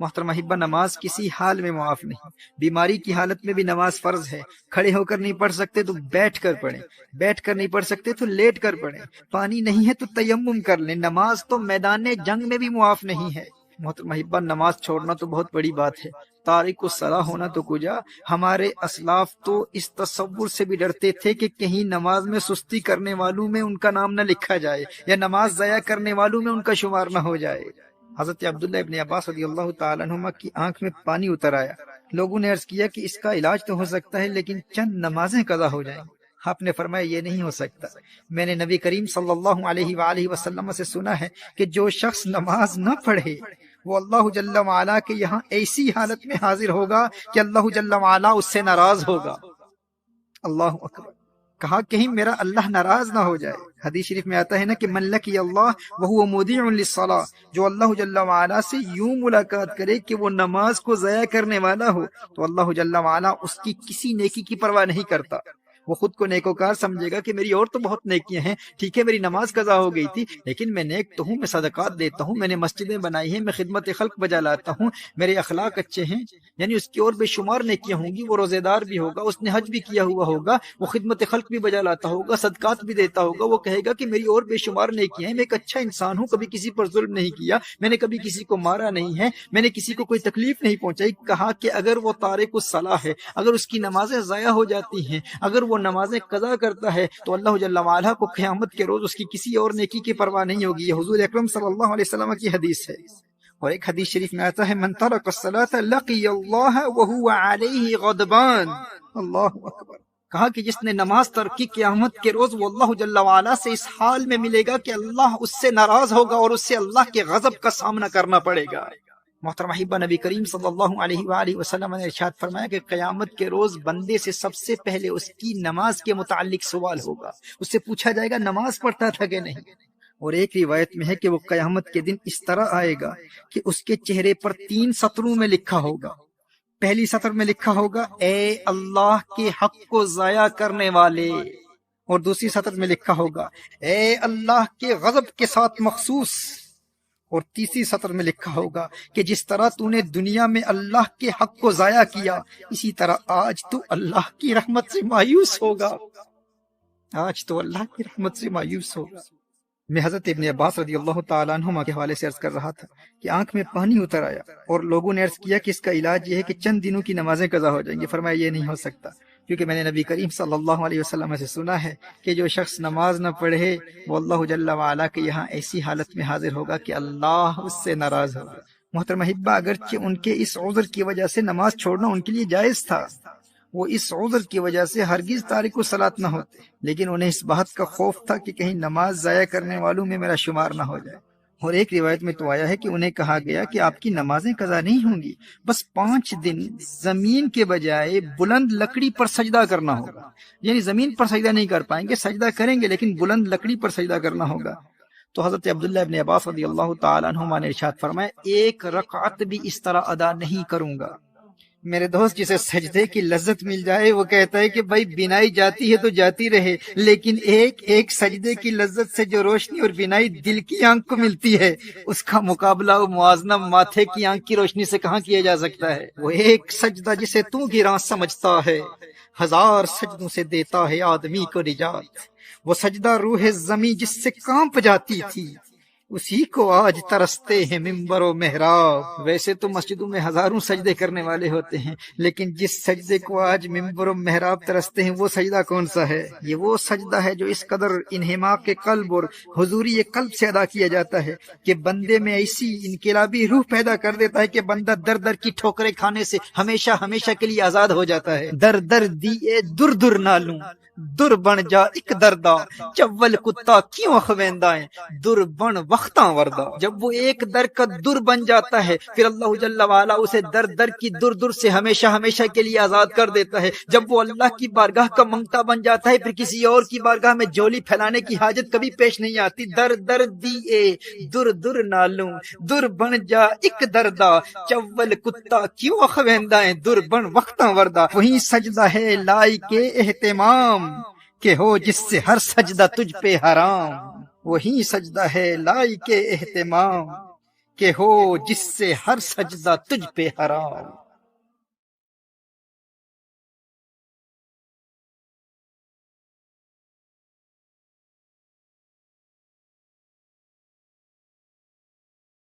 محترم احبہ، نماز کسی حال میں معاف نہیں۔ بیماری کی حالت میں بھی نماز فرض ہے۔ کھڑے ہو کر نہیں پڑھ سکتے تو بیٹھ کر پڑھیں، بیٹھ کر نہیں پڑھ سکتے تو لیٹ کر پڑھیں، پانی نہیں ہے تو تیمم کر لیں۔ نماز تو میدان جنگ میں بھی معاف نہیں ہے۔ محترم احبہ، نماز چھوڑنا تو بہت بڑی بات ہے، تارک الصلاح ہونا تو کجا۔ ہمارے اسلاف تو اس تصور سے بھی ڈرتے تھے کہ کہیں نماز میں سستی کرنے والوں میں ان کا نام نہ لکھا جائے، یا نماز ضائع کرنے والوں میں ان کا شمار نہ ہو جائے۔ حضرت عبداللہ ابن عباس رضی اللہ تعالیٰ عنہما کی آنکھ میں پانی اتر آیا۔ لوگوں نے عرض کیا کہ اس کا علاج تو ہو سکتا ہے لیکن چند نمازیں قضا ہو جائیں۔ آپ نے فرمایا یہ نہیں ہو سکتا۔ میں نے نبی کریم صلی اللہ علیہ وآلہ وسلم سے سنا ہے کہ جو شخص نماز نہ پڑھے وہ اللہ جل وعلا کے یہاں ایسی حالت میں حاضر ہوگا کہ اللہ جل وعلا اس سے ناراض ہوگا۔ اللہ اکبر! کہا کہیں میرا اللہ ناراض نہ ہو جائے۔ حدیث شریف میں آتا ہے نا کہ من لقی اللہ وہو مودع للصلاۃ، جو اللہ جل وعلا سے یوں ملاقات کرے کہ وہ نماز کو ضائع کرنے والا ہو تو اللہ جل وعلا اس کی کسی نیکی کی پرواہ نہیں کرتا۔ وہ خود کو نیکوکار سمجھے گا کہ میری اور تو بہت نیکیاں ہیں، ٹھیک ہے میری نماز قضا ہو گئی تھی لیکن میں نیک تو ہوں، میں صدقات دیتا ہوں، میں نے مسجدیں بنائی ہیں، میں خدمت خلق بجا لاتا ہوں، میرے اخلاق اچھے ہیں، یعنی اس کی اور بے شمار نیکیاں ہوں گی۔ وہ روزے دار بھی ہوگا، اس نے حج بھی کیا ہوا ہوگا، وہ خدمت خلق بھی بجا لاتا ہوگا، صدقات بھی دیتا ہوگا۔ وہ کہے گا کہ میری اور بے شمار نیکیاں ہیں، میں ایک اچھا انسان ہوں، کبھی کسی پر ظلم نہیں کیا، میں نے کبھی کسی کو مارا نہیں ہے، میں نے کسی کو کوئی تکلیف نہیں پہنچائی۔ کہا کہ اگر وہ تارک الصلاح ہے، اگر اس کی نمازیں ضائع ہو جاتی ہیں، اگر وہ نمازیں قضا کرتا ہے تو اللہ جل وعلا کو قیامت کے روز اس کی کسی اور نیکی کی پرواہ نہیں ہوگی۔ یہ حضور اکرم صلی اللہ علیہ وسلم کی حدیث ہے۔ اور ایک حدیث شریف میں آتا ہے من ترک الصلاۃ لقی اللہ وہو علیہ غضبان۔ اللہ اکبر! کہا کہ جس نے نماز ترک کی قیامت کے روز وہ اللہ جل وعلا سے اس حال میں ملے گا کہ اللہ اس سے ناراض ہوگا اور اس سے اللہ کے غضب کا سامنا کرنا پڑے گا۔ محترم احبہ، نبی کریم صلی اللہ علیہ وآلہ وسلم نے ارشاد فرمایا کہ قیامت کے روز بندے سے سب سے پہلے اس کی نماز کے متعلق سوال ہوگا۔ اس سے پوچھا جائے گا نماز پڑھتا تھا کہ نہیں۔ اور ایک روایت میں ہے کہ وہ قیامت کے دن اس طرح آئے گا کہ اس کے چہرے پر 3 سطروں میں لکھا ہوگا۔ پہلی سطر میں لکھا ہوگا اے اللہ کے حق کو ضائع کرنے والے، اور دوسری سطر میں لکھا ہوگا اے اللہ کے غضب کے ساتھ مخصوص، اور تیسری سطر میں لکھا ہوگا کہ جس طرح تو نے دنیا میں اللہ کے حق کو ضائع کیا اسی طرح آج تو اللہ کی رحمت سے مایوس ہوگا، آج تو اللہ کی رحمت سے مایوس ہوگا۔ میں حضرت ابن عباس رضی اللہ تعالیٰ عنہما کے حوالے سے عرض کر رہا تھا کہ آنکھ میں پانی اتر آیا اور لوگوں نے عرض کیا کہ اس کا علاج یہ ہے کہ چند دنوں کی نمازیں قضا ہو جائیں گی۔ فرمایا یہ نہیں ہو سکتا، کیونکہ میں نے نبی کریم صلی اللہ علیہ وسلم سے سنا ہے کہ جو شخص نماز نہ پڑھے وہ اللہ جل وعلا کے یہاں ایسی حالت میں حاضر ہوگا کہ اللہ اس سے ناراض ہوگا۔ محترم احبہ، اگرچہ ان کے اس عذر کی وجہ سے نماز چھوڑنا ان کے لیے جائز تھا، وہ اس عذر کی وجہ سے ہرگز تارک الصلاۃ نہ ہوتے، لیکن انہیں اس بات کا خوف تھا کہ کہیں نماز ضائع کرنے والوں میں میرا شمار نہ ہو جائے۔ اور ایک روایت میں تو آیا ہے کہ انہیں کہا گیا کہ آپ کی نمازیں قضا نہیں ہوں گی، بس 5 دن زمین کے بجائے بلند لکڑی پر سجدہ کرنا ہوگا، یعنی زمین پر سجدہ نہیں کر پائیں گے، سجدہ کریں گے لیکن بلند لکڑی پر سجدہ کرنا ہوگا۔ تو حضرت عبداللہ ابن عباس رضی اللہ تعالیٰ عنہما نے ارشاد فرمایا 1 رکعت بھی اس طرح ادا نہیں کروں گا۔ میرے دوست، جسے سجدے کی لذت مل جائے وہ کہتا ہے کہ بھائی بینائی جاتی ہے تو جاتی رہے، لیکن ایک سجدے کی لذت سے جو روشنی اور بینائی دل کی آنکھ کو ملتی ہے اس کا مقابلہ و موازنہ ماتھے کی آنکھ کی روشنی سے کہاں کیا جا سکتا ہے۔ وہ ایک سجدہ جسے تو گراں سمجھتا ہے 1000 سجدوں سے دیتا ہے آدمی کو نجات۔ وہ سجدہ روح زمیں جس سے کانپ جاتی تھی اسی کو آج ترستے ہیں ممبر و محراب۔ ویسے تو مسجدوں میں ہزاروں سجدے کرنے والے ہوتے ہیں، لیکن جس سجدے کو آج ممبر و محراب ترستے ہیں وہ سجدہ کون سا ہے؟ یہ وہ سجدہ ہے جو اس قدر انہماک قلب اور حضوری قلب سے ادا کیا جاتا ہے کہ بندے میں ایسی انقلابی روح پیدا کر دیتا ہے کہ بندہ در در کی ٹھوکریں کھانے سے ہمیشہ ہمیشہ کے لیے آزاد ہو جاتا ہے۔ در در دیے در در نالوں در بن جا ایک دردا، چول کتا کیوں اخویندا ہے در بن وقتاں وردا۔ جب وہ ایک در کا در بن جاتا ہے پھر اللہ جل وعلا اسے در در کی در در سے ہمیشہ ہمیشہ کے لیے آزاد کر دیتا ہے۔ جب وہ اللہ کی بارگاہ کا منگتا بن جاتا ہے پھر کسی اور کی بارگاہ میں جولی پھیلانے کی حاجت کبھی پیش نہیں آتی۔ در در دیے در در نالوں در بن جا ایک دردا، چول کتا کیوں اخویندا ہے در بن وقتاں وردا۔ وہی سجدہ ہے لائق اہتمام کہ ہو جس سے ہر سجدہ تجھ پہ حرام۔ وہی سجدہ ہے لائق اہتمام کہ ہو جس سے ہر سجدہ تجھ پہ حرام۔